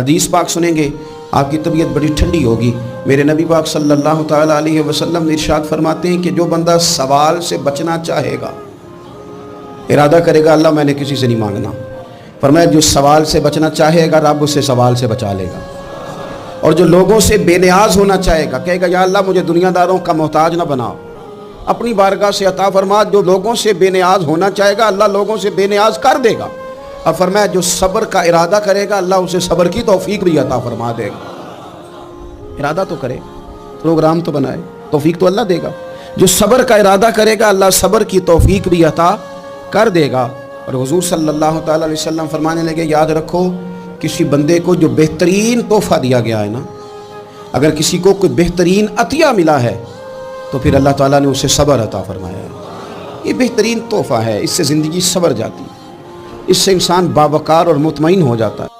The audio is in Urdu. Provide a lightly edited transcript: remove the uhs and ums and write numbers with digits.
حدیث پاک سنیں گے آپ کی طبیعت بڑی ٹھنڈی ہوگی۔ میرے نبی پاک صلی اللہ تعالیٰ علیہ وسلم ارشاد فرماتے ہیں کہ جو بندہ سوال سے بچنا چاہے گا، ارادہ کرے گا اللہ میں نے کسی سے نہیں مانگنا، فرمایا جو سوال سے بچنا چاہے گا رب اسے سوال سے بچا لے گا۔ اور جو لوگوں سے بے نیاز ہونا چاہے گا، کہے گا یا اللہ مجھے دنیا داروں کا محتاج نہ بناؤ، اپنی بارگاہ سے عطا فرما۔ جو لوگوں سے بے نیاز ہونا چاہے گا اللہ لوگوں سے بے نیاز کر دے گا۔ اور فرمایا جو صبر کا ارادہ کرے گا اللہ اسے صبر کی توفیق بھی عطا فرما دے گا۔ ارادہ تو کرے، پروگرام تو بنائے، توفیق تو اللہ دے گا۔ جو صبر کا ارادہ کرے گا اللہ صبر کی توفیق بھی عطا کر دے گا۔ اور حضور صلی اللہ تعالیٰ علیہ وسلم فرمانے لگے یاد رکھو کسی بندے کو جو بہترین تحفہ دیا گیا ہے نا، اگر کسی کو کوئی بہترین عطیہ ملا ہے تو پھر اللہ تعالیٰ نے اسے صبر عطا فرمایا ہے۔ یہ بہترین تحفہ ہے، اس سے زندگی سنور جاتی ہے، اس سے انسان باوقار اور مطمئن ہو جاتا ہے۔